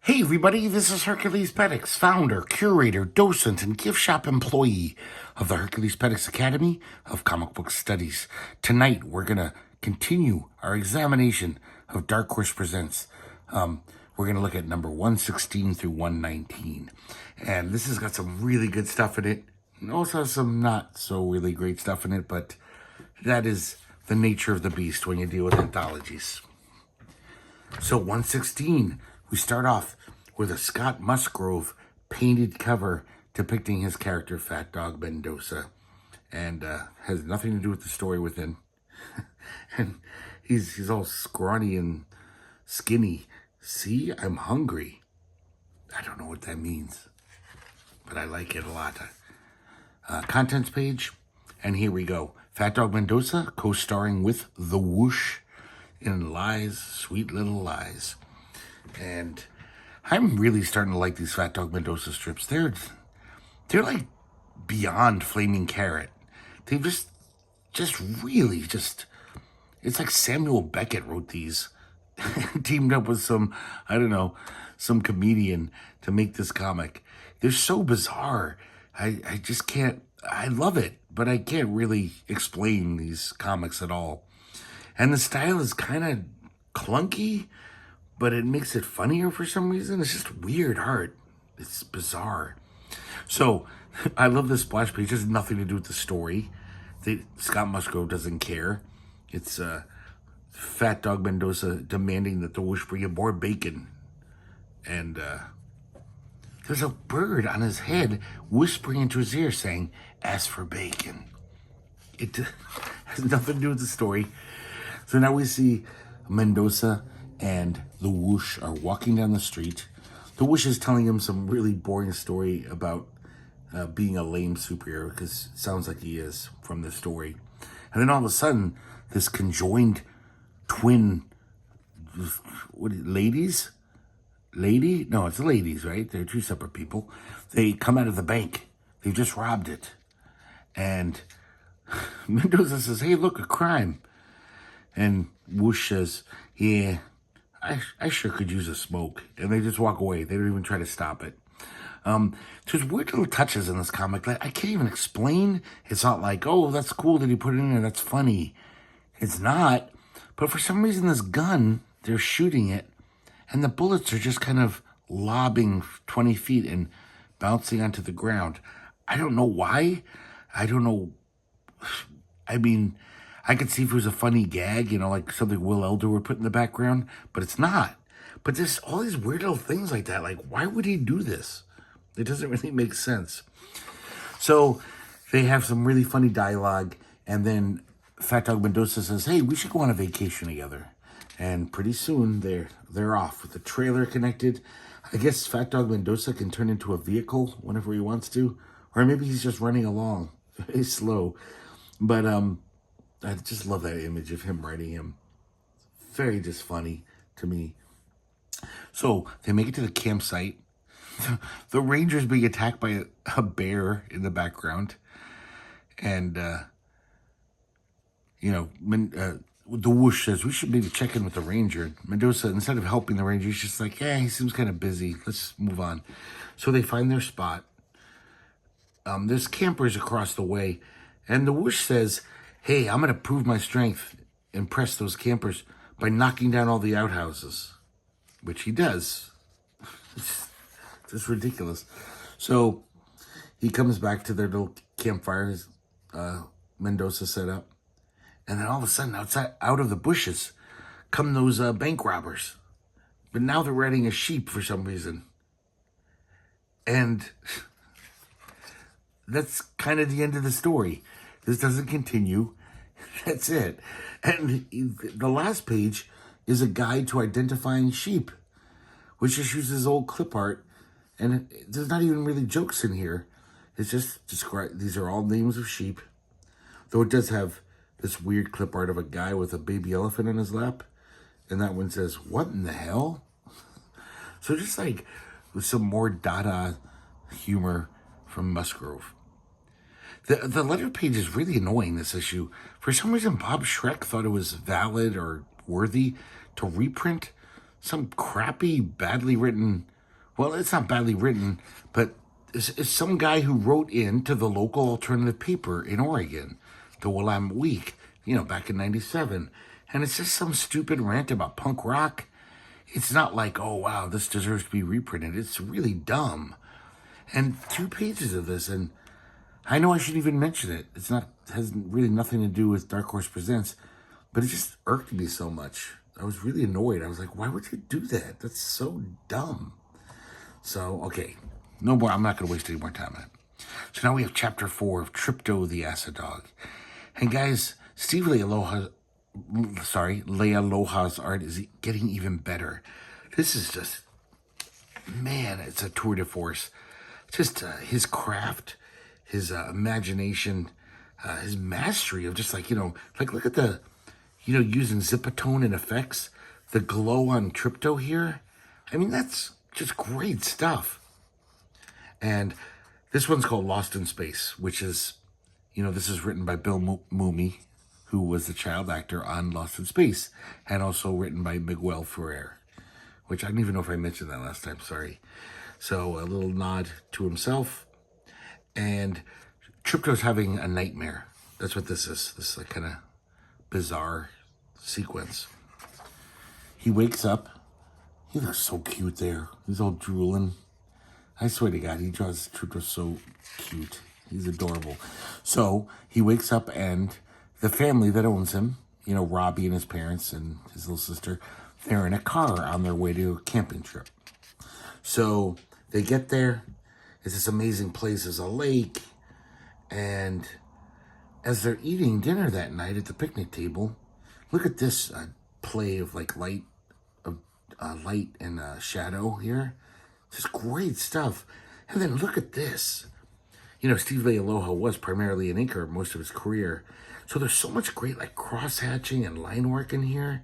Hey everybody, this is herculespetix, founder, curator, docent, and gift shop employee of the herculespetix Academy of Comic Book Studies. Tonight we're going to continue our examination of Dark Horse Presents. We're going to look at number 116 through 119. And this has got some really good stuff in it. And also some not so really great stuff in it, but that is the nature of the beast when you deal with anthologies. So 116, we start off with a Scott Musgrove painted cover depicting his character Fat Dog Mendoza, and has nothing to do with the story within. And he's all scrawny and skinny. See, I'm hungry. I don't know what that means, but I like it a lot. Contents page, and here we go. Fat Dog Mendoza co-starring with The Whoosh in Lies, Sweet Little Lies. And I'm really starting to like these Fat Dog Mendoza strips. They're like beyond Flaming Carrot. They've just really it's like Samuel Beckett wrote these, teamed up with some comedian to make this comic. They're so bizarre. I just can't, I love it, but I can't really explain these comics at all. And the style is kind of clunky, but it makes it funnier for some reason. It's just weird art. It's bizarre. So, I love this splash page. It has nothing to do with the story. Scott Musgrove doesn't care. It's Fat Dog Mendoza demanding that the Whoosh bring him more bacon. And there's a bird on his head whispering into his ear saying, "Ask for bacon." It has nothing to do with the story. So now we see Mendoza and the Whoosh are walking down the street. The Whoosh is telling him some really boring story about being a lame superhero, because it sounds like he is from the story. And then all of a sudden, this conjoined twin, ladies? Lady? No, it's ladies, right? They're two separate people. They come out of the bank. They've just robbed it. And Mendoza says, "Hey, look, a crime." And Whoosh says, "Yeah, I sure could use a smoke." And they just walk away. They don't even try to stop it. There's weird little touches in this comic that I can't even explain. It's not like, oh, that's cool that he put it in there, that's funny. It's not. But for some reason, this gun, they're shooting it, and the bullets are just kind of lobbing 20 feet and bouncing onto the ground. I don't know why. I don't know. I mean, I could see if it was a funny gag, like something Will Elder would put in the background, but it's not. But there's all these weird little things like that. Like, why would he do this? It doesn't really make sense. So they have some really funny dialogue, and then Fat Dog Mendoza says, "Hey, we should go on a vacation together." And pretty soon they're off with the trailer connected. I guess Fat Dog Mendoza can turn into a vehicle whenever he wants to, or maybe he's just running along very slow. But I just love that image of him riding him. Very just funny to me. So they make it to the campsite. The ranger's being attacked by a bear in the background. And, the Whoosh says, "We should maybe check in with the ranger." Mendoza, instead of helping the ranger, he's just like, he seems kind of busy. Let's move on. So they find their spot. There's campers across the way. And the Whoosh says, "Hey, I'm going to prove my strength, impress those campers by knocking down all the outhouses," which he does. It's just ridiculous. So he comes back to their little campfires Mendoza set up. And then all of a sudden, out of the bushes, come those bank robbers. But now they're riding a sheep for some reason. And that's kind of the end of the story. This doesn't continue. That's it. And the last page is a guide to identifying sheep, which just uses old clip art. And there's not even really jokes in here. It's just describe. These are all names of sheep. Though it does have this weird clip art of a guy with a baby elephant on his lap. And that one says, "What in the hell?" So just like with some more Dada humor from Musgrove. The letter page is really annoying, this issue. For some reason, Bob Schreck thought it was valid or worthy to reprint some crappy, badly written Well, it's not badly written, but it's some guy who wrote in to the local alternative paper in Oregon, the Willamette Week, back in 97. And it's just some stupid rant about punk rock. It's not like, oh, wow, this deserves to be reprinted. It's really dumb. And 2 pages of this, and I know I shouldn't even mention it. Has really nothing to do with Dark Horse Presents, but it just irked me so much. I was really annoyed. I was like, why would you do that? That's so dumb. So, okay, no more. I'm not going to waste any more time on it. So now we have chapter 4 of Tripto the Acid Dog. And guys, Leialoha's art is getting even better. This is just, man, it's a tour de force. Just his craft, his imagination, his mastery of just like look at the, using zipatone and effects, the glow on Tripto here. I mean, that's just great stuff. And this one's called Lost in Space, which is, this is written by Bill Mumy, who was the child actor on Lost in Space, and also written by Miguel Ferrer, which I don't even know if I mentioned that last time, sorry. So a little nod to himself. And Tripto's having a nightmare. That's what this is. This is like kind of bizarre sequence. He wakes up. He looks so cute there. He's all drooling. I swear to God, he draws Tripto so cute. He's adorable. So he wakes up and the family that owns him, Robbie and his parents and his little sister, they're in a car on their way to a camping trip. So they get there. It's this amazing place. There's a lake. And as they're eating dinner that night at the picnic table, look at this play of like light and shadow here. Just great stuff. And then look at this. Steve Leialoha was primarily an inker most of his career. So there's so much great like cross-hatching and line work in here.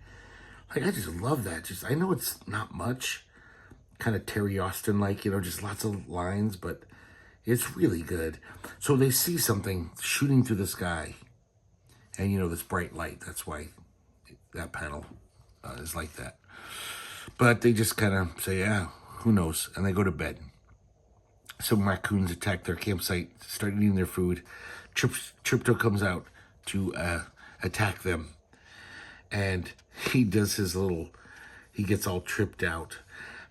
Like I just love that. I know it's not much. Kind of Terry Austin-like, just lots of lines, but it's really good. So they see something shooting through the sky. And, this bright light. That's why that panel is like that. But they just kind of say, yeah, who knows? And they go to bed. Some raccoons attack their campsite, start eating their food. Tripto comes out to attack them. And he does he gets all tripped out.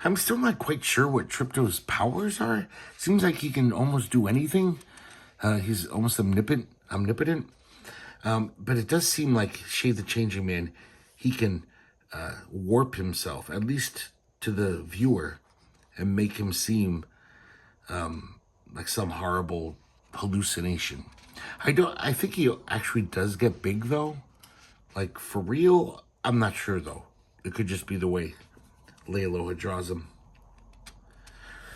I'm still not quite sure what Tripto's powers are. Seems like he can almost do anything. He's almost omnipotent. But it does seem like Shade the Changing Man, he can warp himself, at least to the viewer, and make him seem like some horrible hallucination. I think he actually does get big, though. Like, for real, I'm not sure, though. It could just be the way Leialoha draws him.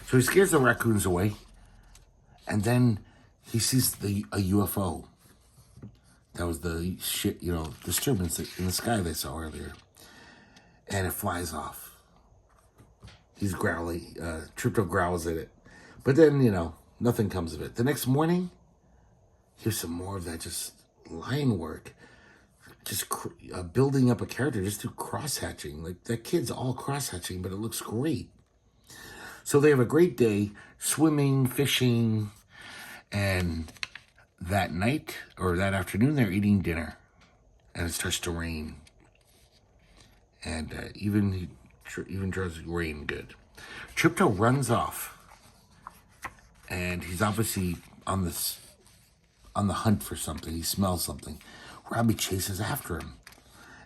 So he scares the raccoons away, and then he sees a UFO. That was the disturbance in the sky they saw earlier. And it flies off. He's growling. Tripto growls at it. But then, nothing comes of it. The next morning, here's some more of that just line work. Just building up a character just through cross-hatching. Like, that kid's all cross-hatching, but it looks great. So they have a great day, swimming, fishing, and that night, or that afternoon, they're eating dinner. And it starts to rain. And even draws rain good. Tripto runs off. And he's obviously on the hunt for something. He smells something. Robbie chases after him.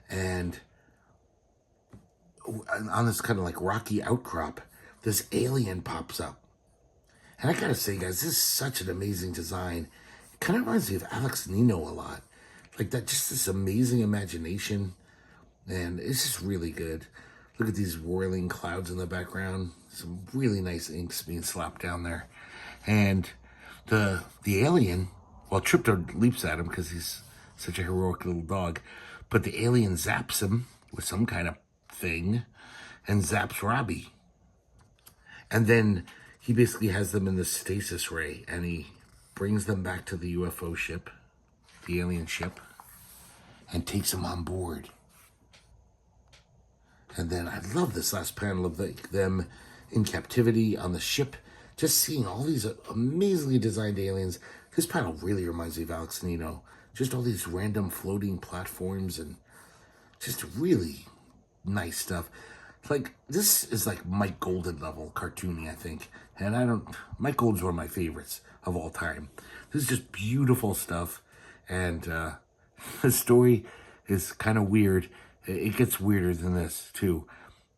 And on this kind of like rocky outcrop, this alien pops up. And I gotta say, guys, this is such an amazing design. It kind of reminds me of Alex Nino a lot. Like that, just this amazing imagination. And it's just really good. Look at these whirling clouds in the background. Some really nice inks being slapped down there. And the alien, well, Tripto leaps at him because he's such a heroic little dog. But the alien zaps him with some kind of thing and zaps Robbie. And then he basically has them in the stasis ray and he brings them back to the UFO ship, the alien ship, and takes them on board. And then I love this last panel of them in captivity on the ship. Just seeing all these amazingly designed aliens. This panel really reminds me of Alex Nino. Just all these random floating platforms and just really nice stuff. Like, this is like Mike Golden level cartooning, I think. And Mike Golden's one of my favorites of all time. This is just beautiful stuff. And the story is kind of weird. It gets weirder than this, too.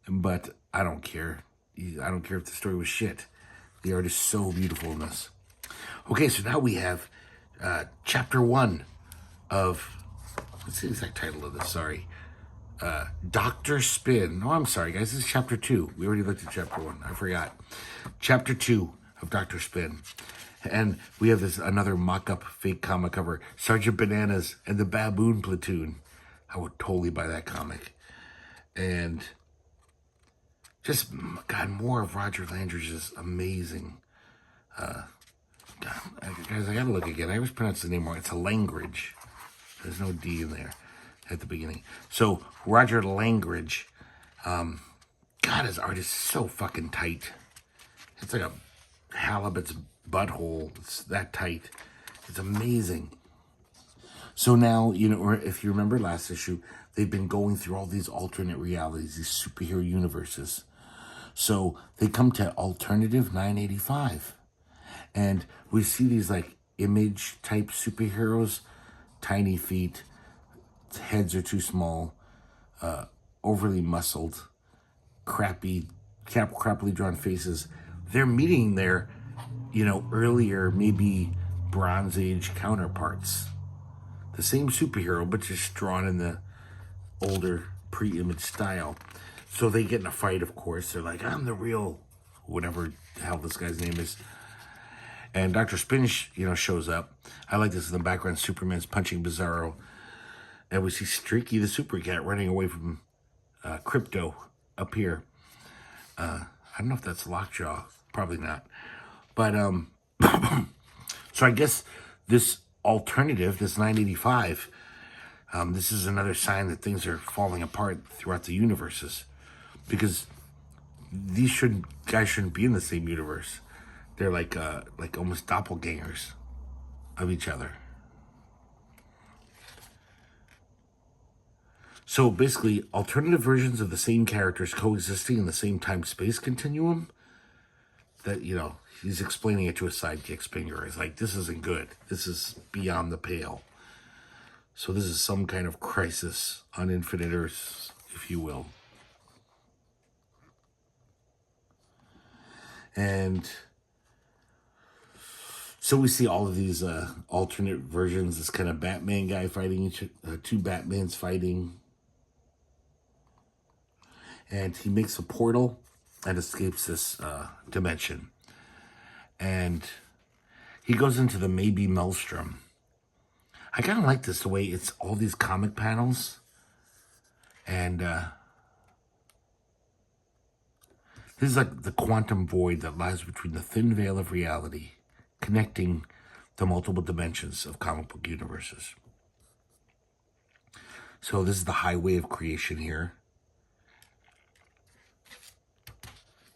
But I don't care. I don't care if the story was shit. The art is so beautiful in this. Okay, so now we have chapter 1 of, what's the exact title of this? Sorry. Dr. Spin. Oh, I'm sorry, guys. This is chapter 2. We already looked at chapter 1. I forgot. Chapter 2 of Dr. Spin. And we have another mock-up fake comic cover. Sergeant Bananas and the Baboon Platoon. I would totally buy that comic. And just, God, more of Roger Langridge is amazing. God, guys, I gotta look again. I always pronounce the name wrong. It's a Langridge. There's no D in there at the beginning. So, Roger Langridge. God, his art is so fucking tight. It's like a halibut's butthole. It's that tight. It's amazing. So now, or if you remember last issue, they've been going through all these alternate realities, these superhero universes. So they come to alternative 985. And we see these like image type superheroes, tiny feet, heads are too small, overly muscled, crappily drawn faces. They're meeting their, earlier, maybe Bronze Age counterparts. The same superhero, but just drawn in the older pre-image style. So they get in a fight, of course. They're like, I'm the real, whatever the hell this guy's name is. And Dr. Spin, shows up. I like this in the background. Superman's punching Bizarro. And we see Streaky the Super Cat running away from Crypto up here. I don't know if that's Lockjaw. Probably not. But, so I guess this alternative, this 985, this is another sign that things are falling apart throughout the universes. Because these guys shouldn't be in the same universe. They're like almost doppelgangers of each other. So basically, alternative versions of the same characters coexisting in the same time-space continuum. That, he's explaining it to his sidekick, Spinger. He's like, this isn't good. This is beyond the pale. So this is some kind of crisis on Infinite Earths, if you will. And so we see all of these alternate versions. This kind of Batman guy fighting two Batmans fighting. And he makes a portal and escapes this dimension. And he goes into the Maybe Maelstrom. I kind of like this, the way it's all these comic panels. And this is like the quantum void that lies between the thin veil of reality, connecting the multiple dimensions of comic book universes. So this is the highway of creation here,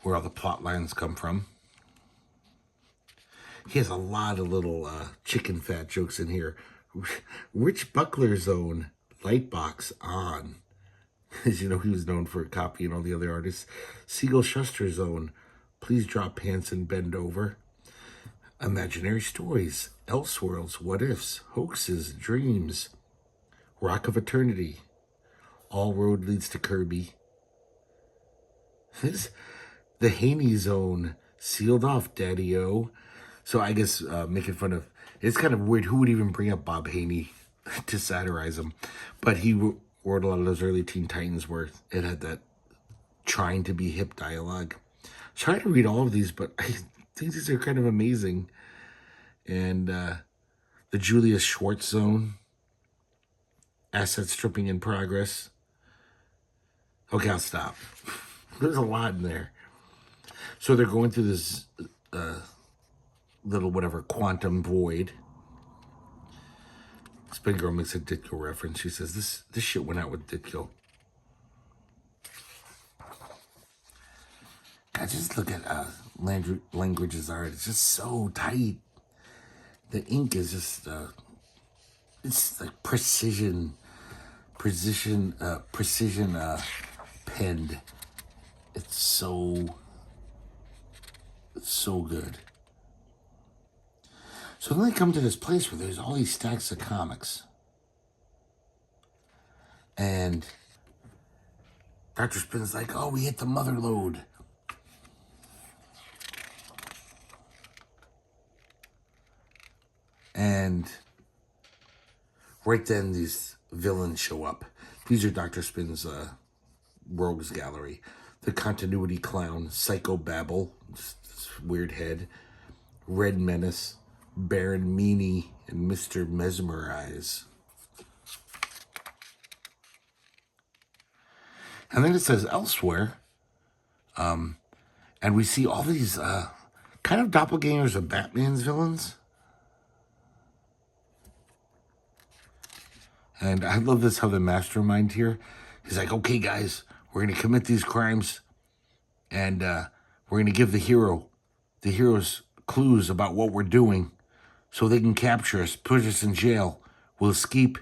where all the plot lines come from. He has a lot of little chicken fat jokes in here. Rich Buckler Zone, Lightbox on. As you know, he was known for copying all the other artists. Siegel Shuster Zone, Please Drop Pants and Bend Over. Imaginary Stories, Elseworlds, What Ifs, Hoaxes, Dreams. Rock of Eternity, All Road Leads to Kirby. The Haney Zone, Sealed Off, Daddy-O. So I guess making fun of, it's kind of weird. Who would even bring up Bob Haney to satirize him? But he wrote a lot of those early Teen Titans where it had that trying to be hip dialogue. I was trying to read all of these, but I think these are kind of amazing. And the Julius Schwartz Zone, Asset Stripping in Progress. Okay, I'll stop. There's a lot in there. So they're going through this little whatever quantum void. Spin Girl makes a Ditko reference. She says this shit went out with Ditko. God, just look at Langridge's art. It's just so tight. The ink is just, it's like precision penned. It's so good. So then they come to this place where there's all these stacks of comics. And Dr. Spin's like, oh, we hit the mother lode. And right then, these villains show up. These are Dr. Spin's rogues gallery. The continuity clown, Psycho Babble, this weird head, Red Menace, Baron Meanie, and Mr. Mesmerize. And then it says elsewhere, and we see all these kind of doppelgangers of Batman's villains. And I love this, how the mastermind here, he's like, okay, guys, we're going to commit these crimes, and we're going to give the heroes clues about what we're doing so they can capture us, put us in jail, we'll escape,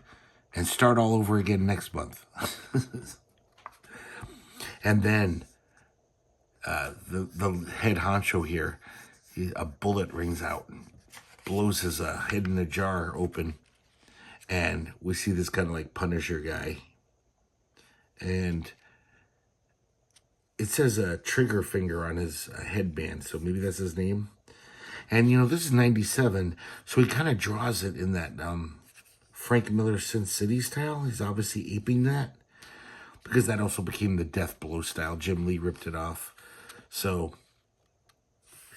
and start all over again next month. And then the head honcho here, a bullet rings out and blows his head in a jar open. And we see this kind of like Punisher guy. And it says a trigger finger on his headband, so maybe that's his name. And, you know, this is 97, so he kind of draws it in that Frank Miller Sin City style. He's obviously aping that, because that also became the Death Blow style. Jim Lee ripped it off. So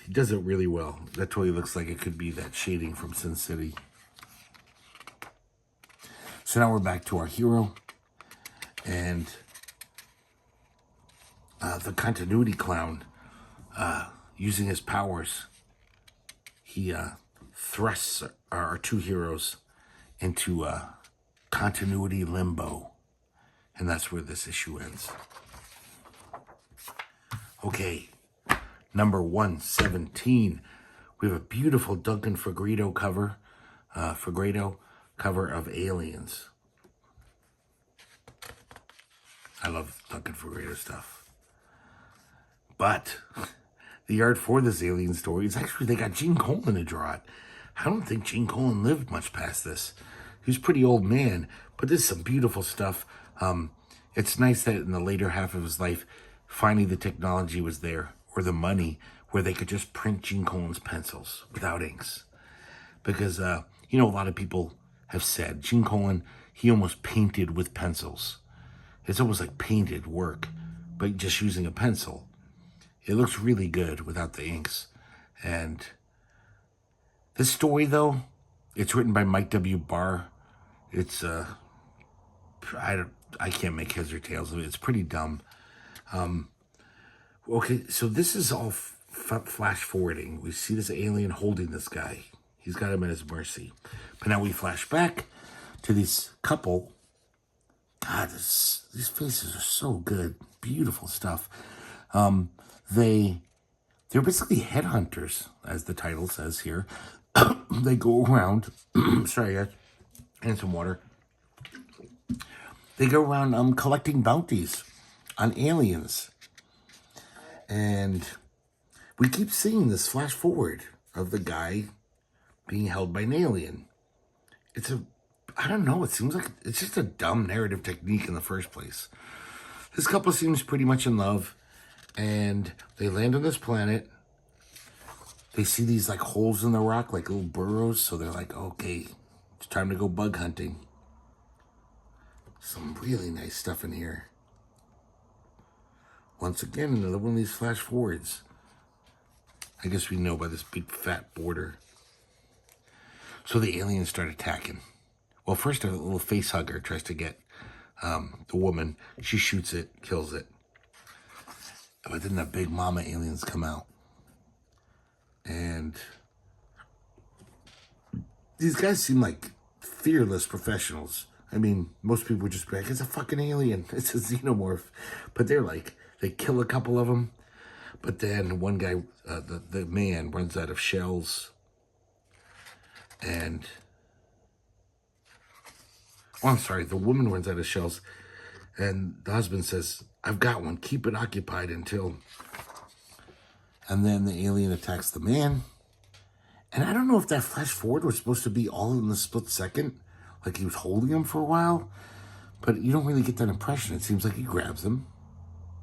he does it really well. That totally looks like it could be that shading from Sin City. So now we're back to our hero. And the continuity clown, using his powers, he thrusts our two heroes into continuity limbo. And that's where this issue ends. Okay, number 117. We have a beautiful Duncan Fegredo cover. Cover of Aliens. I love Duncan Fegredo stuff. But the art for this alien story is actually, they got Gene Colan to draw it. I don't think Gene Colan lived much past this. He was a pretty old man, but this is some beautiful stuff. It's nice that in the later half of his life, finally the technology was there, or the money, where they could just print Gene Colan's pencils without inks. Because, you know, a lot of people have said Gene Colan, he almost painted with pencils. It's almost like painted work, but just using a pencil. It looks really good without the inks. And this story, though, it's written by Mike W. Barr. It's, I can't make heads or tails of it. It's pretty dumb. Okay, so this is all flash forwarding. We see this alien holding this guy. He's got him at his mercy. But now we flash back to this couple. God, these faces are so good. Beautiful stuff. They're basically headhunters, as the title says here. They go around. Sorry, guys. And some water. They go around collecting bounties on aliens. And we keep seeing this flash forward of the guy being held by an alien. I don't know, it seems like it's just a dumb narrative technique in the first place. This couple seems pretty much in love, and they land on this planet. They see these like holes in the rock, like little burrows, so they're like, okay, it's time to go bug hunting. Some really nice stuff in here. Once again, another one of these flash forwards. I guess we know by this big fat border. So the aliens start attacking. Well, first a little face hugger tries to get the woman. She shoots it, kills it. But then the big mama aliens come out. And these guys seem like fearless professionals. I mean, most people would just be like, it's a fucking alien. It's a xenomorph. But they're like, they kill a couple of them. But then one guy, the man runs out of shells, and I'm sorry, the woman runs out of shells, and the husband says, "I've got one. Keep it occupied until." And then the alien attacks the man. And I don't know if that flash forward was supposed to be all in the split second, like he was holding him for a while, but you don't really get that impression. It seems like he grabs him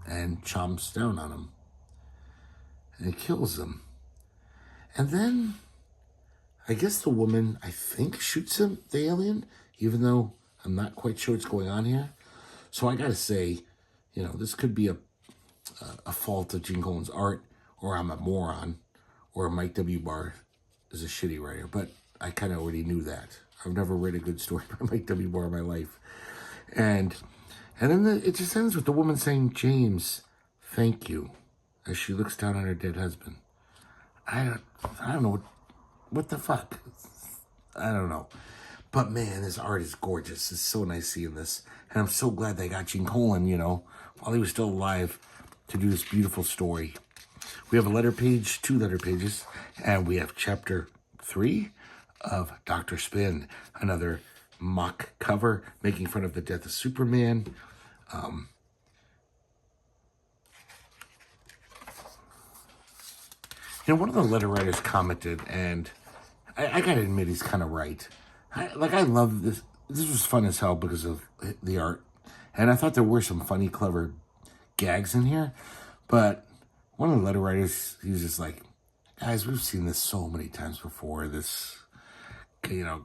and chomps down on him and he kills him. And then I guess the woman, I think, shoots him, the alien, even though I'm not quite sure what's going on here. So I gotta say, this could be a fault of Gene Colan's art, or I'm a moron, or Mike W. Barr is a shitty writer, but I kind of already knew that. I've never read a good story by Mike W. Barr in my life. And then it just ends with the woman saying, "James, thank you," as she looks down on her dead husband. I don't know what the fuck. I don't know. But man, this art is gorgeous. It's so nice seeing this. And I'm so glad they got Gene Colan, while he was still alive, to do this beautiful story. We have a letter page, 2 letter pages, and we have chapter 3 of Dr. Spin, another mock cover making fun of the death of Superman. One of the letter writers commented, and I gotta admit he's kind of right. I love this. This was fun as hell because of the art, and I thought there were some funny, clever gags in here, but one of the letter writers, he was just like, "Guys, we've seen this so many times before. This,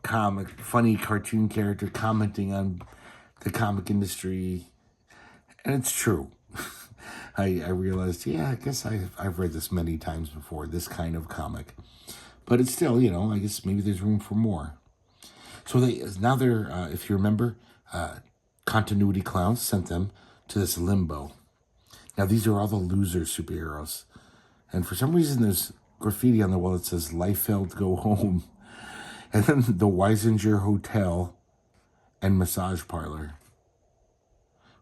comic, funny cartoon character commenting on the comic industry." And it's true. I realized, I guess I've read this many times before, this kind of comic. But it's still, I guess maybe there's room for more. So they're, if you remember, Continuity Clowns sent them to this limbo. Now, these are all the loser superheroes. And for some reason, there's graffiti on the wall that says, "Liefeld, go home." And then the Weisinger Hotel and Massage Parlor.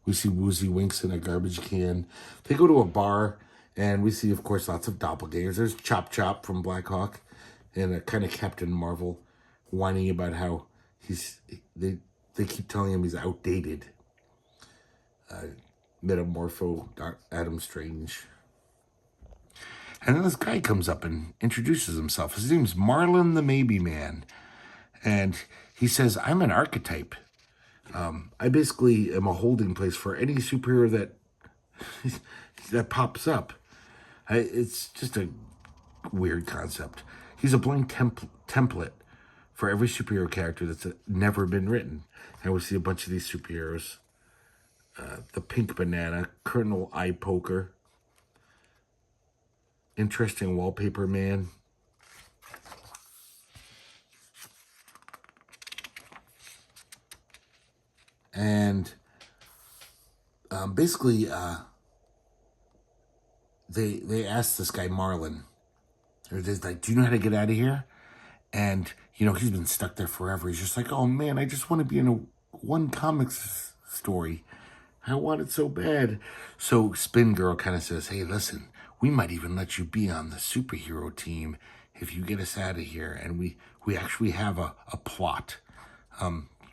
We see Woozy Winks in a garbage can. They go to a bar, and we see, of course, lots of doppelgangers. There's Chop Chop from Black Hawk, and a kind of Captain Marvel, whining about how they keep telling him he's outdated. Metamorpho Adam Strange. And then this guy comes up and introduces himself. His name's Marlon the Maybe Man. And he says, "I'm an archetype. I basically am a holding place for any superhero that pops up." It's just a weird concept. He's a blank template for every superhero character that's never been written. And we see a bunch of these superheroes. The Pink Banana, Colonel Eye Poker, Interesting Wallpaper Man, and basically they asked this guy Marlon, or they're like, "Do you know how to get out of here?" And he's been stuck there forever. He's just like, "Oh man, I just want to be in one comics story. I want it so bad." So Spin Girl kind of says, "Hey, listen, we might even let you be on the superhero team if you get us out of here. And we actually have a plot.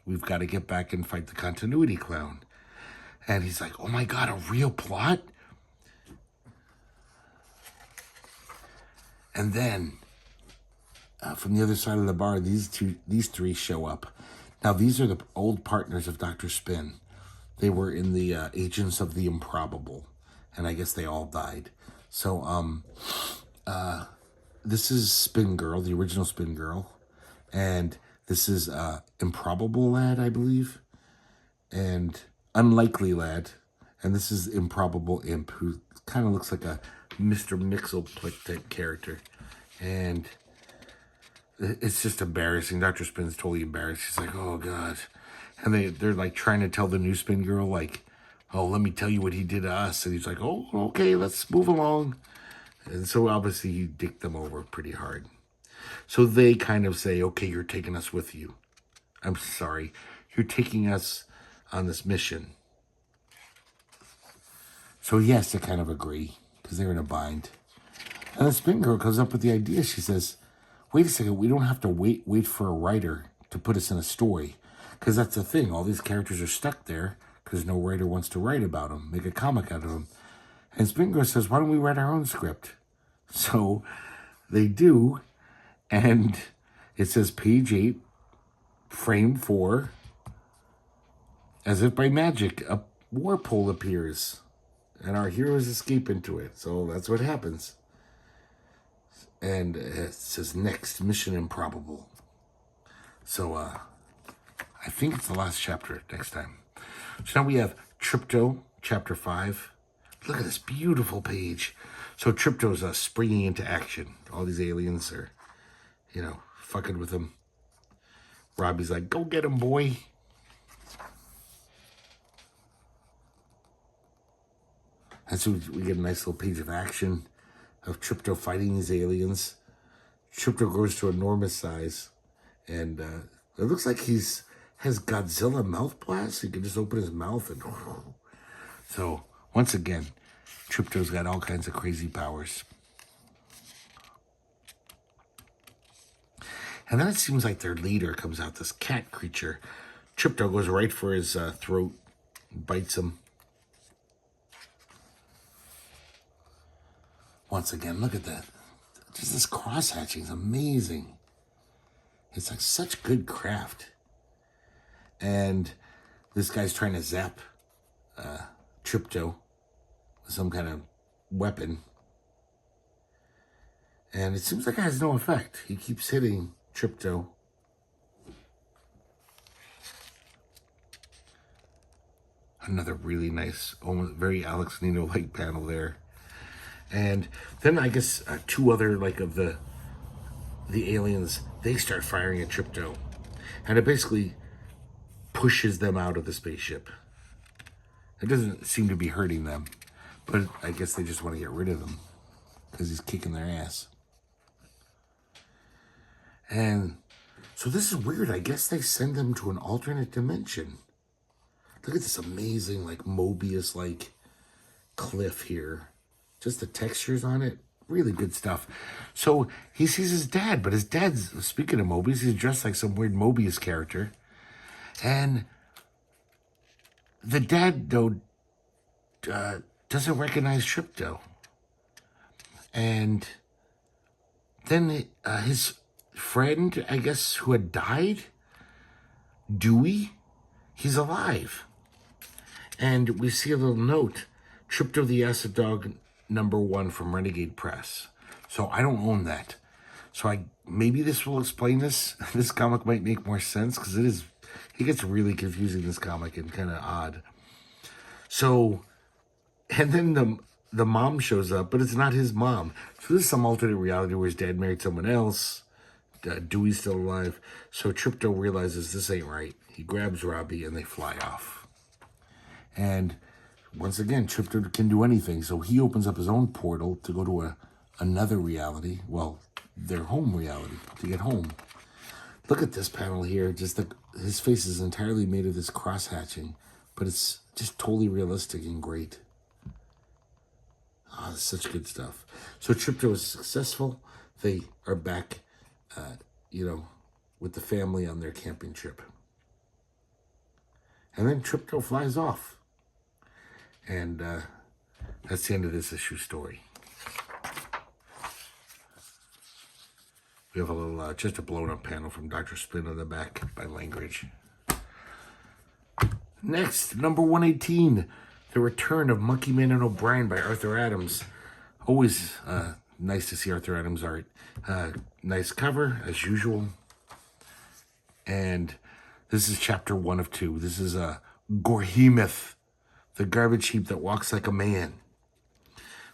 We've got to get back and fight the Continuity Clown." And he's like, "Oh my God, a real plot?" And then from the other side of the bar, these 3 show up. Now, these are the old partners of Dr. Spin. They were in the Agents of the Improbable, and I guess they all died. So, this is Spin Girl, the original Spin Girl, and this is Improbable Lad, I believe, and Unlikely Lad, and this is Improbable Imp, who kind of looks like a Mr. Mixel type character, and it's just embarrassing. Dr. Spin's totally embarrassed. She's like, "Oh God." And they're like trying to tell the new Spin Girl, like, "Oh, let me tell you what he did to us." And he's like, "Oh, okay, let's move along." And so obviously he dicked them over pretty hard. So they kind of say, "Okay, you're taking us with you. I'm sorry. You're taking us on this mission." So yes, they kind of agree. because they're in a bind. And the Spin Girl comes up with the idea. She says, wait a second, we don't have to wait for a writer to put us in a story. Because that's the thing. All these characters are stuck there because no writer wants to write about them, make a comic out of them. And Spin Girl says, why don't we write our own script? So they do. And it says page 8, frame 4. As if by magic, a war pole appears. And our heroes escape into it. So that's what happens. And it says next, mission improbable. So I think it's the last chapter next time. So now we have Tripto, chapter 5. Look at this beautiful page. So Tripto's springing into action. All these aliens are, fucking with him. Robbie's like, go get him, boy. And so we get a nice little page of action of Tripto fighting these aliens. Tripto grows to enormous size. And it looks like has Godzilla mouth blast. He can just open his mouth and... So, once again, Tripto's got all kinds of crazy powers. And then it seems like their leader comes out, this cat creature. Tripto goes right for his throat, bites him. Once again, look at that. Just this cross-hatching is amazing. It's like such good craft. And this guy's trying to zap Tripto with some kind of weapon. And it seems like it has no effect. He keeps hitting Tripto. Another really nice, almost very Alex Nino-like panel there. And then I guess two other of the aliens, they start firing at Tripto. And it basically pushes them out of the spaceship. It doesn't seem to be hurting them. But I guess they just want to get rid of him. Because he's kicking their ass. And so this is weird. I guess they send them to an alternate dimension. Look at this amazing, Mobius-like cliff here. Just the textures on it. Really good stuff. So he sees his dad, but his dad's, speaking of Mobius, he's dressed like some weird Mobius character. And the dad, though, doesn't recognize Tripto. And then his friend, I guess, who had died, Dewey, he's alive. And we see a little note, Tripto the Acid Dog #1 from Renegade Press. So I don't own that. So maybe this will explain this. This comic might make more sense because it gets really confusing, this comic, and kind of odd. So, and then the mom shows up, but it's not his mom. So this is some alternate reality where his dad married someone else. Dewey's still alive. So Tripto realizes this ain't right. He grabs Robbie and they fly off. And once again, Tripto can do anything. So he opens up his own portal to go to another reality. Well, their home reality, to get home. Look at this panel here. Just his face is entirely made of this cross-hatching. But it's just totally realistic and great. Oh, it's such good stuff. So Tripto is successful. They are back, with the family on their camping trip. And then Tripto flies off. And that's the end of this issue story. We have a little, just a blown up panel from Dr. Splint on the back by Langridge. Next, number 118, The Return of Monkey Man and O'Brien by Arthur Adams. Always nice to see Arthur Adams art. Nice cover, as usual. And this is chapter 1 of 2. This is Gorhemoth, the garbage heap that walks like a man.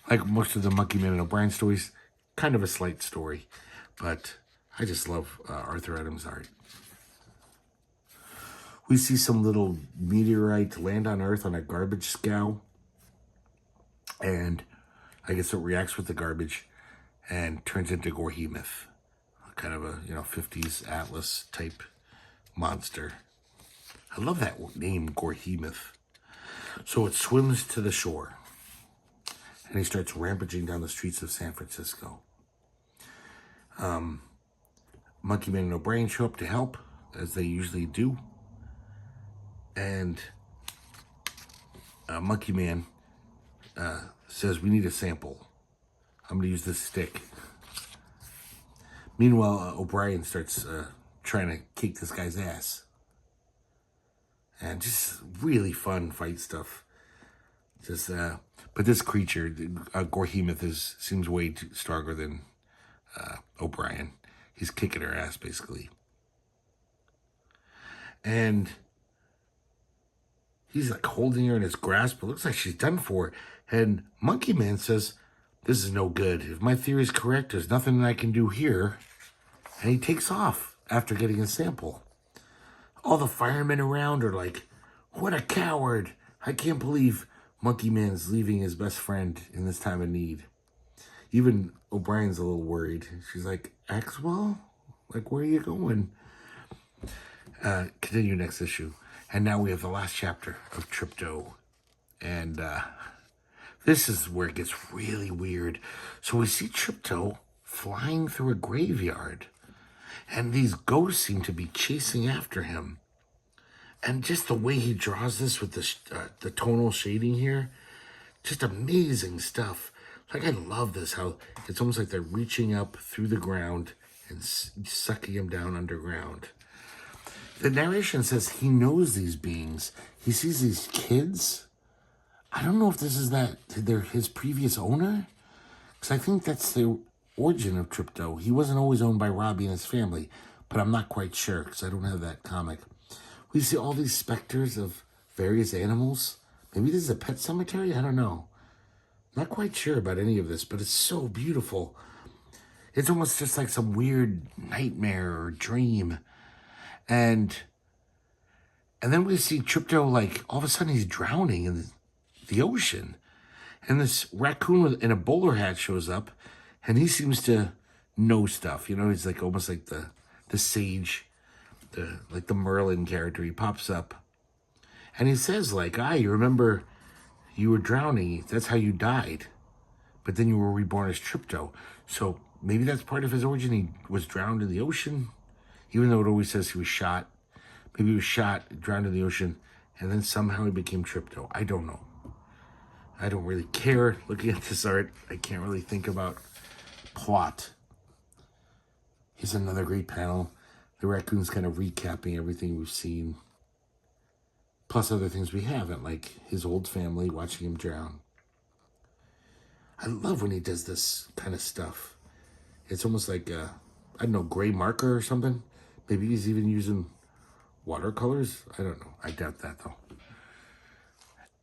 Like most of the Monkey Man and O'Brien stories, kind of a slight story. But I just love Arthur Adams' art. We see some little meteorite land on Earth on a garbage scow. And I guess it reacts with the garbage and turns into Gorhemoth. Kind of a, 50s Atlas type monster. I love that name, Gorhemoth. So it swims to the shore. and he starts rampaging down the streets of San Francisco. Monkey Man and O'Brien show up to help, as they usually do. And Monkey Man says, we need a sample. I'm going to use this stick. Meanwhile, O'Brien starts trying to kick this guy's ass. And just really fun fight stuff. Just, but this creature, Gorhemoth, seems way too stronger than O'Brien. He's kicking her ass, basically. And he's like holding her in his grasp. It looks like she's done for. And Monkey Man says, this is no good. If my theory is correct, there's nothing I can do here. And he takes off after getting a sample. All the firemen around are like, what a coward. I can't believe Monkey Man's leaving his best friend in this time of need. Even O'Brien's a little worried. She's like, Axwell? Like, where are you going? Continue next issue. And now we have the last chapter of Tripto. And this is where it gets really weird. So we see Tripto flying through a graveyard. And these ghosts seem to be chasing after him. And just the way he draws this with the tonal shading here, just amazing stuff. Like, I love this, how it's almost like they're reaching up through the ground and sucking him down underground. The narration says he knows these beings. He sees these kids. I don't know if this is his previous owner, because I think that's the origin of Tripto. He wasn't always owned by Robbie and his family, but I'm not quite sure because I don't have that comic. We see all these specters of various animals. Maybe this is a pet cemetery? I don't know. Not quite sure about any of this, but it's so beautiful. It's almost just like some weird nightmare or dream. And then we see Tripto, like, all of a sudden he's drowning in the ocean. And this raccoon in a bowler hat shows up, and he seems to know stuff. You know, he's like almost like the sage, like the Merlin character. He pops up, and he says, like, you remember you were drowning. That's how you died. But then you were reborn as Tripto. So maybe that's part of his origin. He was drowned in the ocean, even though it always says he was shot. Maybe he was shot, drowned in the ocean, and then somehow he became Tripto. I don't know. I don't really care. Looking at this art, I can't really think about plot. Here's another great panel. The raccoon's kind of recapping everything we've seen, plus other things we haven't, like his old family watching him drown. I love when he does this kind of stuff. It's almost like I don't know, gray marker or something. Maybe he's even using watercolors. I don't know. I doubt that though.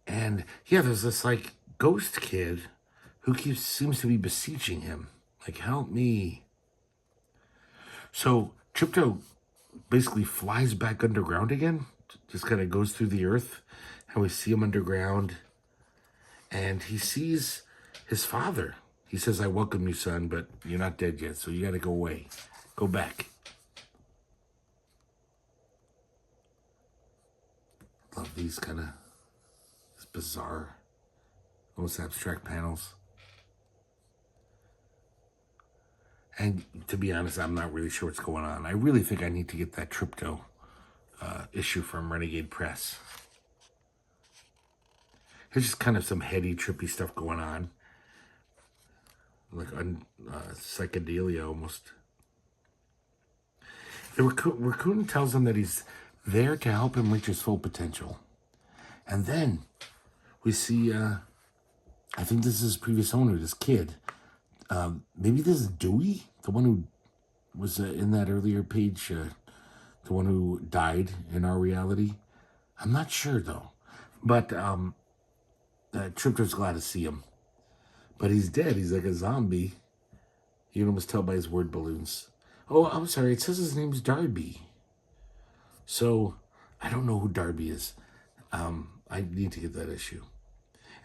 And yeah, there's this like ghost kid who seems to be beseeching him. Like, help me. So Tripto basically flies back underground again. Just kind of goes through the earth. And we see him underground. And he sees his father. He says, I welcome you, son, but you're not dead yet, so you got to go away. Go back. Love these kind of bizarre, almost abstract panels. And to be honest, I'm not really sure what's going on. I really think I need to get that Tripto issue from Renegade Press. There's just kind of some heady, trippy stuff going on. Like psychedelia almost. The raccoon tells him that he's there to help him reach his full potential. And then we see, I think this is his previous owner, this kid. Maybe this is Dewey, the one who was in that earlier page, the one who died in our reality. I'm not sure, though. But Tripto's glad to see him. But he's dead. He's like a zombie. You can almost tell by his word balloons. Oh, I'm sorry. It says his name's Darby. So I don't know who Darby is. I need to get that issue.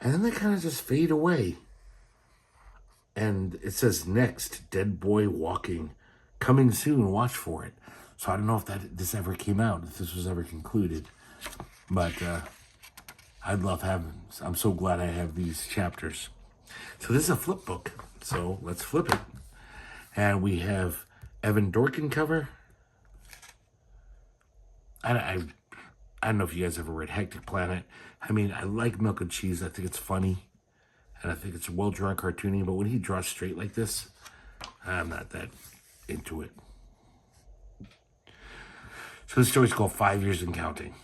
And then they kind of just fade away. And it says next, Dead Boy Walking. Coming soon, watch for it. So I don't know if this ever came out, if this was ever concluded. But I'd love having, I'm so glad I have these chapters. So this is a flip book. So let's flip it. And we have Evan Dorkin cover. I don't know if you guys ever read Hectic Planet. I mean, I like Milk and Cheese. I think it's funny. And I think it's well-drawn cartooning. But when he draws straight like this, I'm not that into it. So the story's called 5 Years and Counting.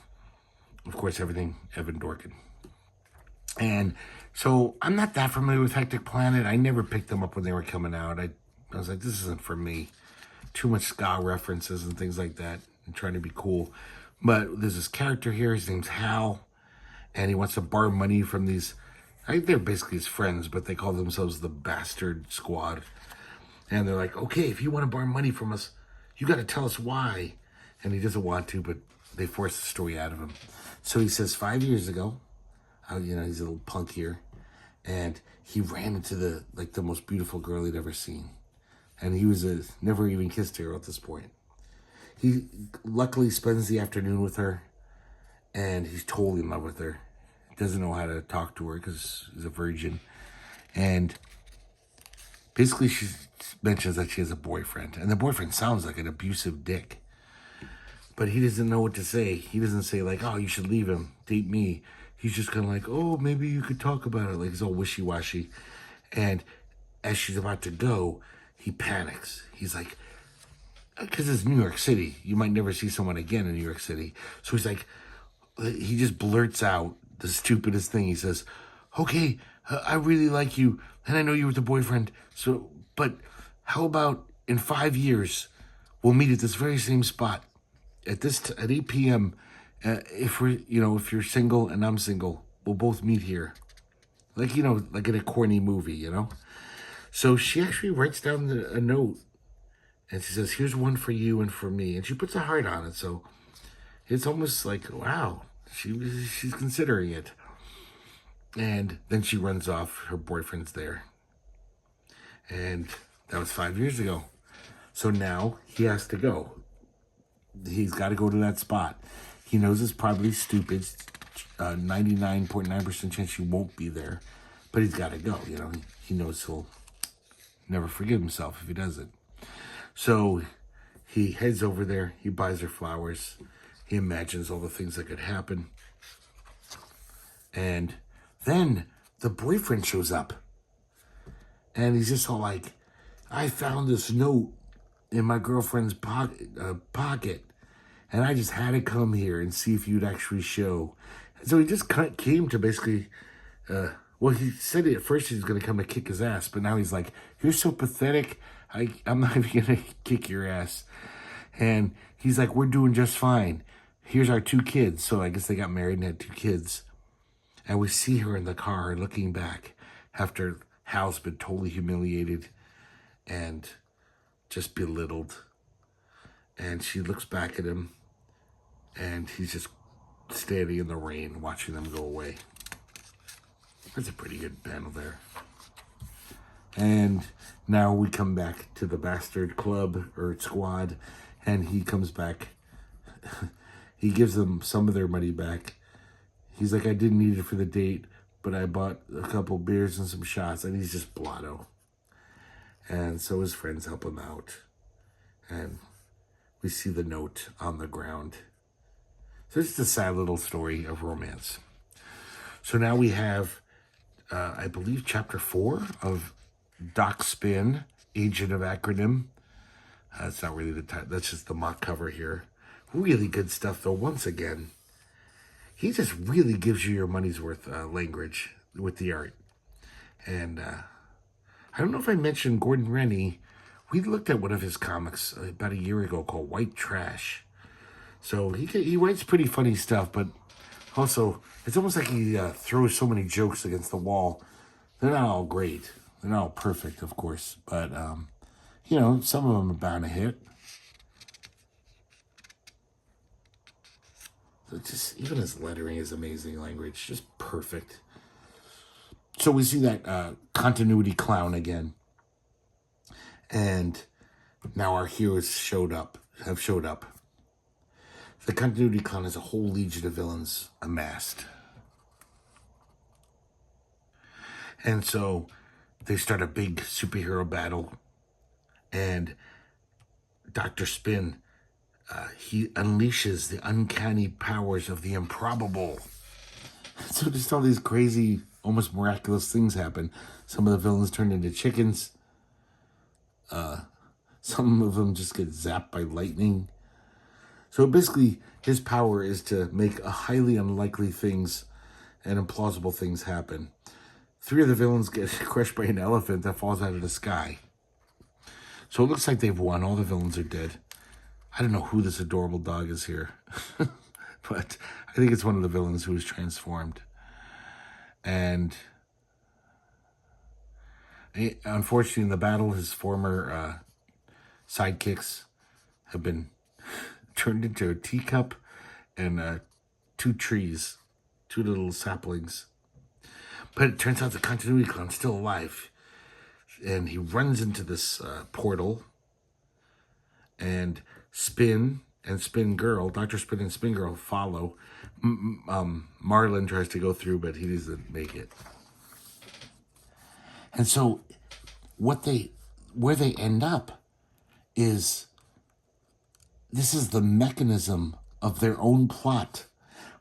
Of course, everything Evan Dorkin. And so I'm not that familiar with Hectic Planet. I never picked them up when they were coming out. I was like, this isn't for me. Too much ska references and things like that. And trying to be cool. But there's this character here. His name's Hal. And he wants to borrow money from these... I think they're basically his friends, but they call themselves the Bastard Squad. And they're like, okay, if you want to borrow money from us, you got to tell us why. And he doesn't want to, but they force the story out of him. So he says 5 years ago, he's a little punk here, and he ran into the most beautiful girl he'd ever seen. And he was never even kissed her at this point. He luckily spends the afternoon with her, and he's totally in love with her. He doesn't know how to talk to her because he's a virgin. And basically she mentions that she has a boyfriend, and the boyfriend sounds like an abusive dick. But he doesn't know what to say. He doesn't say, like, oh, you should leave him, date me. He's just kind of like, oh, maybe you could talk about it. Like, he's all wishy-washy. And as she's about to go, he panics. He's like, because it's New York City. You might never see someone again in New York City. So he's like, he just blurts out the stupidest thing. He says, okay, I really like you, and I know you were the boyfriend. But how about in 5 years, we'll meet at this very same spot. At 8 p.m., if you're single and I'm single, we'll both meet here. Like in a corny movie, So she actually writes down a note, and she says, here's one for you and for me. And she puts a heart on it, so it's almost like, wow, she's considering it. And then she runs off. Her boyfriend's there. And that was 5 years ago. So now he has to go. He's got to go to that spot. He knows it's probably stupid. 99.9% chance he won't be there. But he's got to go, He knows he'll never forgive himself if he doesn't. So he heads over there. He buys her flowers. He imagines all the things that could happen. And then the boyfriend shows up. And he's just all like, I found this note in my girlfriend's pocket. And I just had to come here and see if you'd actually show. And so he just came to basically, he said at first he was going to come and kick his ass. But now he's like, you're so pathetic. I'm not even going to kick your ass. And he's like, we're doing just fine. Here's our 2 kids. So I guess they got married and had 2 kids. And we see her in the car looking back after Hal's been totally humiliated and just belittled. And she looks back at him, and he's just standing in the rain watching them go away. That's a pretty good panel there. And now we come back to the Bastard Club, or Squad, and he comes back. He gives them some of their money back. He's like, I didn't need it for the date, but I bought a couple beers and some shots, and he's just blotto. And so his friends help him out. And we see the note on the ground. So it's just a sad little story of romance. So now we have, I believe, chapter 4 of Doc Spin, Agent of Acronym. That's not really the title. That's just the mock cover here. Really good stuff, though. Once again, he just really gives you your money's worth, Langridge, with the art. And I don't know if I mentioned Gordon Rennie. We looked at one of his comics about a year ago called White Trash. So he writes pretty funny stuff, but also it's almost like he throws so many jokes against the wall. They're not all great. They're not all perfect, of course. But, some of them are bound to hit. So even his lettering is amazing, Langridge. Just perfect. So we see that continuity clown again. And now our heroes have showed up. The continuity clown has a whole legion of villains amassed. And so they start a big superhero battle, and Dr. Spin, he unleashes the uncanny powers of the improbable. So just all these crazy, almost miraculous things happen. Some of the villains turn into chickens. Some of them just get zapped by lightning. So basically, his power is to make a highly unlikely things and implausible things happen. 3 of the villains get crushed by an elephant that falls out of the sky. So it looks like they've won. All the villains are dead. I don't know who this adorable dog is here. But I think it's one of the villains who was transformed. And unfortunately, in the battle, his former sidekicks have been turned into a teacup and 2 trees, 2 little saplings. But it turns out the continuity clown's still alive. And he runs into this portal. And Spin and Spin Girl, Dr. Spin and Spin Girl follow. Marlin tries to go through, but he doesn't make it. And so where they end up is, this is the mechanism of their own plot.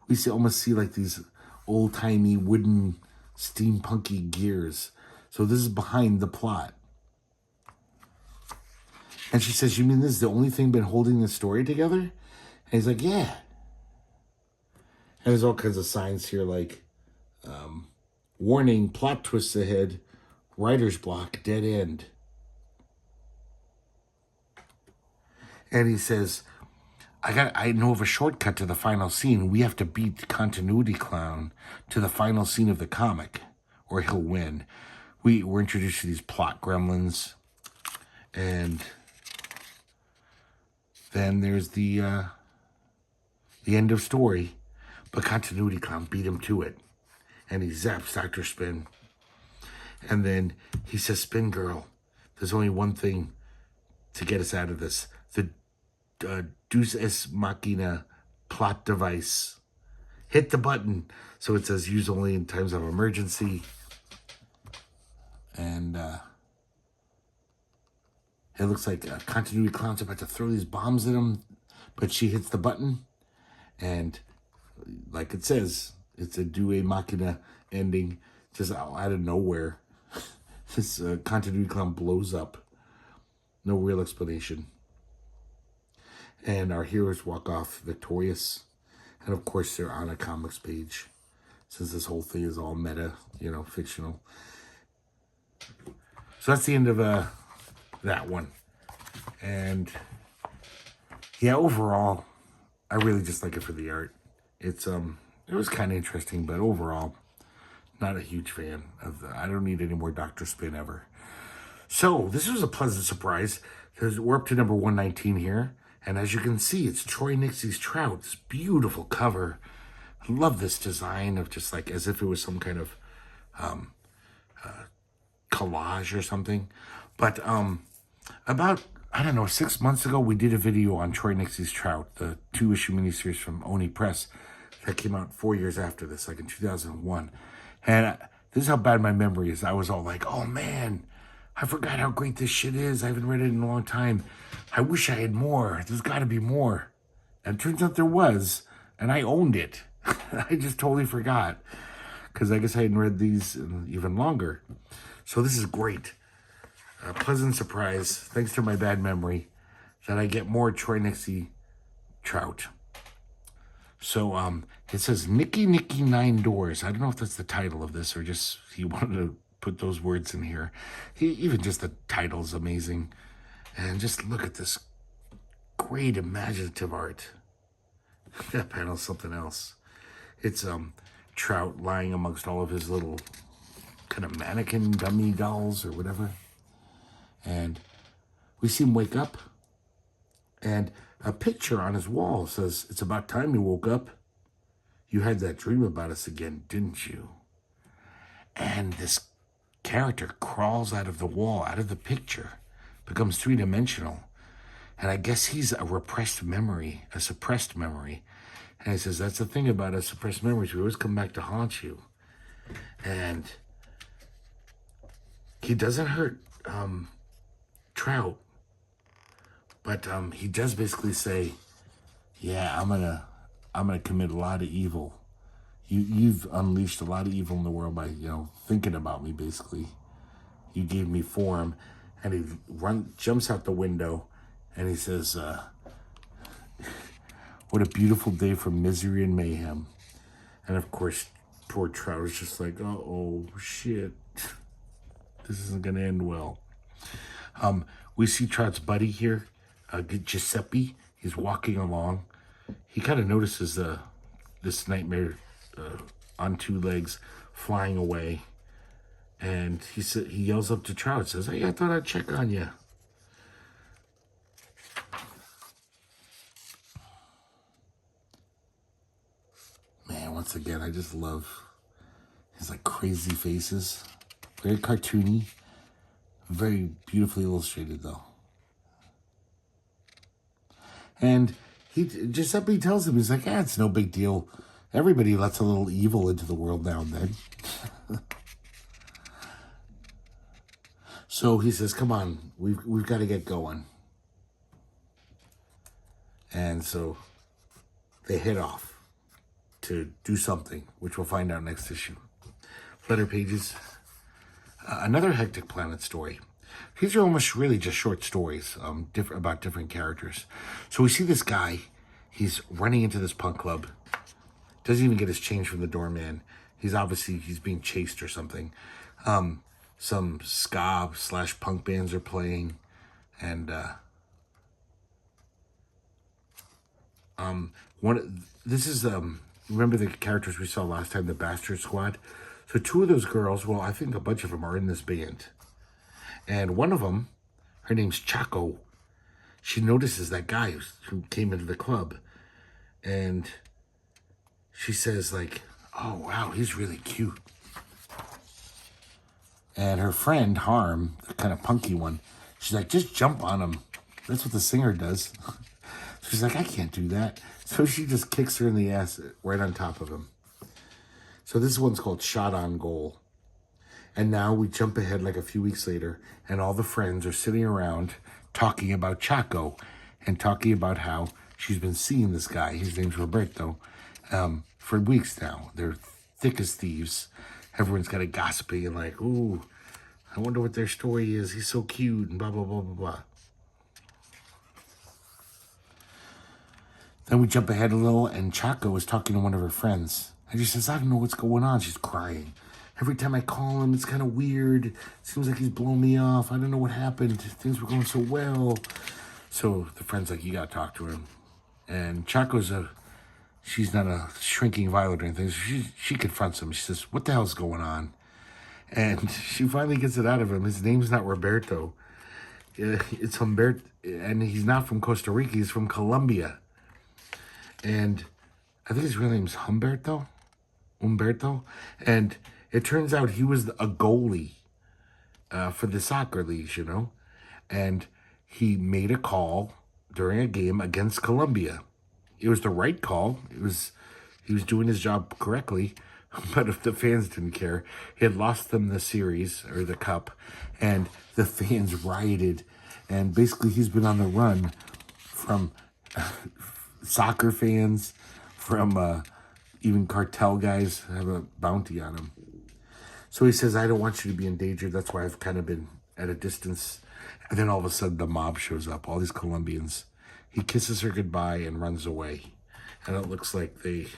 We almost see like these old-timey wooden steampunky gears. So this is behind the plot. And she says, you mean this is the only thing been holding the story together? And he's like, yeah. And there's all kinds of signs here like, warning, plot twists ahead, writer's block, dead end. And he says, I know of a shortcut to the final scene. We have to beat the continuity clown to the final scene of the comic, or he'll win. We're introduced to these plot gremlins, and then there's the end of story. But continuity clown beat him to it, and he zaps Dr. Spin. And then he says, Spin Girl, there's only one thing to get us out of this. The Deus Ex Machina plot device. Hit the button. So it says use only in times of emergency. And it looks like continuity clown's about to throw these bombs at him, but she hits the button, and like it says, it's a Deus Ex Machina ending, just out of nowhere. This continuity clown blows up. No real explanation. And our heroes walk off victorious. And of course, they're on a comics page, since this whole thing is all meta, fictional. So that's the end of that one. And yeah, overall, I really just like it for the art. It was kind of interesting, but overall, not a huge fan of I don't need any more Dr. Spin ever. So this was a pleasant surprise, because we're up to number 119 here. And as you can see, it's Troy Nixie's Trout. This beautiful cover. I love this design of just like as if it was some kind of collage or something. But about, 6 months ago, we did a video on Troy Nixie's Trout, the 2-issue miniseries from Oni Press that came out 4 years after this, like in 2001. And this is how bad my memory is. I was all like, oh man, I forgot how great this shit is. I haven't read it in a long time. I wish I had more. There's got to be more. And it turns out there was, and I owned it. I just totally forgot, because I guess I hadn't read these even longer. So this is great. A pleasant surprise, thanks to my bad memory, that I get more Troy Nixie Trout. So it says Nicky 9 Doors. I don't know if that's the title of this or just he wanted to put those words in here. Even just the title's amazing. And just look at this great imaginative art. That panel's something else. It's Trout lying amongst all of his little kind of mannequin dummy dolls or whatever. And we see him wake up, and a picture on his wall says, it's about time you woke up. You had that dream about us again, didn't you? And this character crawls out of the wall, out of the picture, becomes 3-dimensional. And I guess he's a repressed memory, a suppressed memory. And he says, that's the thing about us suppressed memories. We always come back to haunt you. And He doesn't hurt Trout, but he does basically say, "Yeah, I'm gonna commit a lot of evil. You've unleashed a lot of evil in the world by thinking about me. Basically, you gave me form." And he jumps out the window, and he says, "What a beautiful day for misery and mayhem." And of course, poor Trout is just like, "Oh shit, this isn't gonna end well." We see Trout's buddy here, Giuseppe. He's walking along. He kind of notices this nightmare on two legs flying away, and he yells up to Trout, says, "Hey, I thought I'd check on you." Man, once again, I just love his like crazy faces. Very cartoony, very beautifully illustrated though. And Giuseppe tells him, he's like, "Yeah, it's no big deal. Everybody lets a little evil into the world now and then." So he says, "Come on, we've got to get going." And so they head off to do something, which we'll find out next issue. Letter pages. Another Hectic Planet story. These are almost really just short stories, about different characters. So we see this guy. He's running into this punk club. Doesn't even get his change from the doorman. He's being chased or something. Some ska / punk bands are playing, and remember the characters we saw last time, the Bastard Squad. So two of those girls, well, I think a bunch of them are in this band, and one of them, her name's Chaco. She notices that guy who came into the club, and she says like, "Oh wow, he's really cute." And her friend, Harm, the kind of punky one, she's like, "Just jump on him." That's what the singer does. She's like, "I can't do that." So she just kicks her in the ass right on top of him. So this one's called Shot on Goal. And now we jump ahead like a few weeks later, and all the friends are sitting around talking about Chaco and talking about how she's been seeing this guy. His name's Roberto. For weeks now. They're thick as thieves. Everyone's got a gossiping and like, "Ooh, I wonder what their story is. He's so cute," and blah, blah, blah, blah, blah. Then we jump ahead a little, and Chaco is talking to one of her friends. And she says, "I don't know what's going on." She's crying. "Every time I call him, it's kind of weird. It seems like he's blowing me off. I don't know what happened. Things were going so well." So the friend's like, "You got to talk to him." And she's not a shrinking violet or anything. So she confronts him. She says, "What the hell's going on?" And she finally gets it out of him. His name's not Roberto. It's Humberto, and he's not from Costa Rica. He's from Colombia. And I think his real name's Humberto. And it turns out he was a goalie for the soccer leagues, and he made a call during a game against Colombia. It was the right call. He was doing his job correctly, but if the fans didn't care, he had lost them the series or the cup, and the fans rioted, and basically he's been on the run from soccer fans, from even cartel guys have a bounty on him. So he says, "I don't want you to be in danger. That's why I've kind of been at a distance." And then all of a sudden the mob shows up, all these Colombians. He kisses her goodbye and runs away. And it looks like they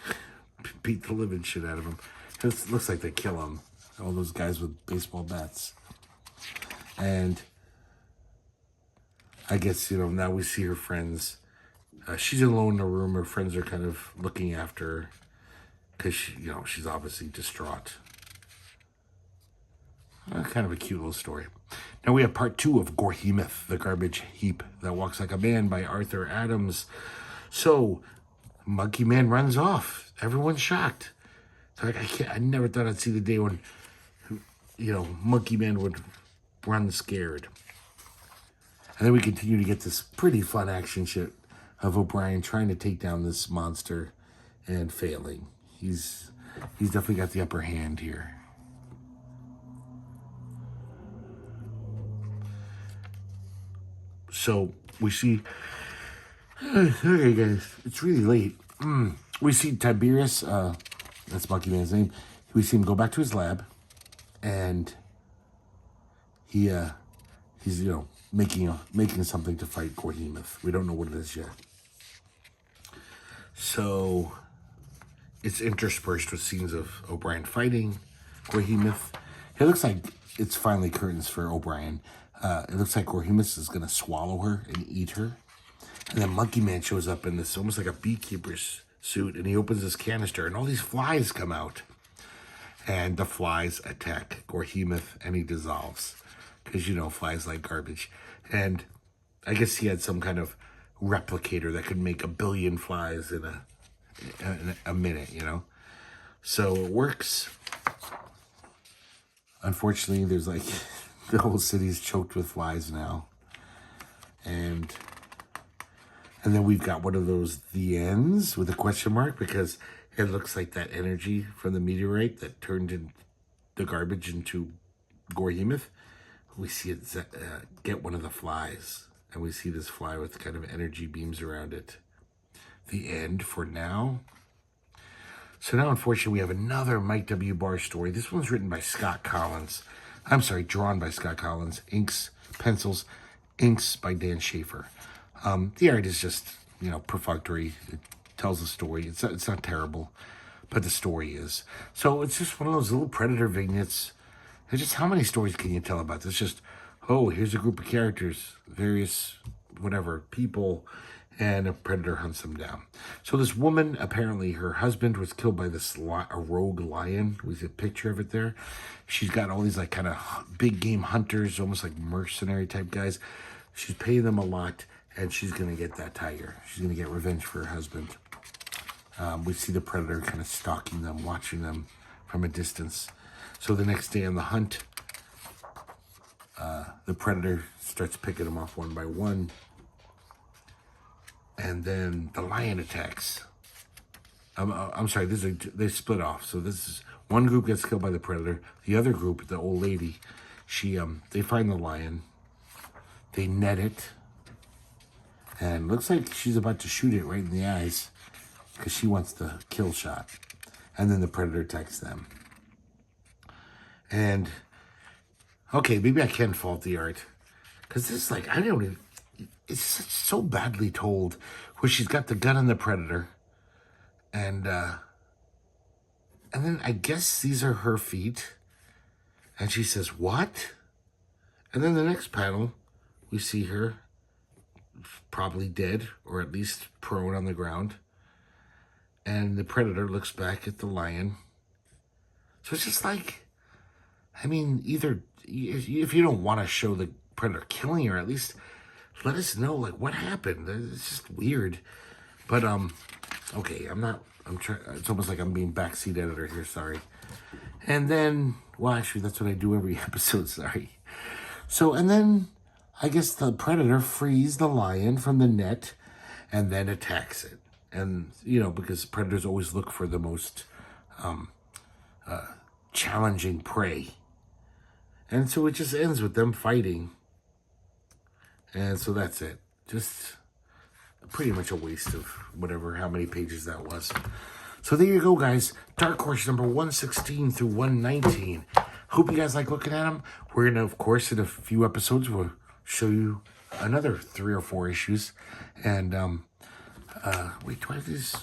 beat the living shit out of him. It looks like they kill him. All those guys with baseball bats. And I guess, now we see her friends. She's alone in a room. Her friends are kind of looking after her because she's obviously distraught. Kind of a cute little story. Now we have part 2 of Gorhemoth, the Garbage Heap That Walks Like a Man by Arthur Adams. So, Monkey Man runs off. Everyone's shocked. It's like, I never thought I'd see the day when, Monkey Man would run scared. And then we continue to get this pretty fun action shit of O'Brien trying to take down this monster and failing. He's definitely got the upper hand here. So we see, okay guys, it's really late. We see Tiberius, that's Monkey Man's name. We see him go back to his lab, and he's making something to fight Gorhemoth. We don't know what it is yet. So it's interspersed with scenes of O'Brien fighting Gorhemoth. It looks like it's finally curtains for O'Brien. It looks like Gorhemoth is going to swallow her and eat her. And then Monkey Man shows up in this almost like a beekeeper's suit, and he opens his canister, and all these flies come out. And the flies attack Gorhemoth, and he dissolves. Because, flies like garbage. And I guess he had some kind of replicator that could make 1 billion flies in a minute, So it works. Unfortunately, there's like, the whole city's choked with flies now. And then we've got one of those the ends with a question mark, because it looks like that energy from the meteorite that turned in the garbage into Gorhemoth. We see it get one of the flies, and we see this fly with kind of energy beams around it. The end for now. So now, unfortunately, we have another Mike W. Barr story. This one's written by Scott Collins. Drawn by Scott Collins. Pencils, inks by Dan Schaefer. The art is just, perfunctory. It tells a story. It's not terrible, but the story is. So it's just one of those little Predator vignettes. It's just, how many stories can you tell about this? Just, here's a group of characters, various, people, and a predator hunts them down. So this woman, apparently her husband was killed by a rogue lion. We see a picture of it there. She's got all these like kind of big game hunters, almost like mercenary type guys. She's paying them a lot, and she's going to get that tiger. She's going to get revenge for her husband. We see the predator kind of stalking them, watching them from a distance. So the next day on the hunt, the predator starts picking them off one by one. And then the lion attacks. I'm sorry, they split off. So this is, one group gets killed by the predator. The other group, the old lady, they find the lion. They net it. And looks like she's about to shoot it right in the eyes, because she wants the kill shot. And then the predator attacks them. And, okay, maybe I can fault the art. Because this, it's so badly told, where she's got the gun on the predator. And then I guess these are her feet. And she says, what? And then the next panel, we see her probably dead, or at least prone on the ground. And the predator looks back at the lion. So it's just like, either if you don't want to show the predator killing her, at least let us know, what happened. It's just weird. But, okay, it's almost like I'm being backseat editor here, sorry. And then, well, actually, that's what I do every episode, sorry. So, and then, I guess the predator frees the lion from the net and then attacks it. And, because predators always look for the most challenging prey. And so it just ends with them fighting. And so that's it. Just pretty much a waste of how many pages that was. So there you go, guys. Dark Horse number 116 through 119. Hope you guys like looking at them. We're going to, of course, in a few episodes, we'll show you another 3 or 4 issues. And, wait, do I have these?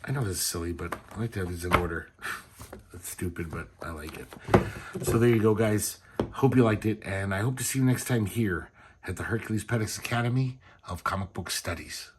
I know this is silly, but I like to have these in order. That's stupid, but I like it. So there you go, guys. Hope you liked it, and I hope to see you next time here at the herculespetix Academy of Comic Book Studies.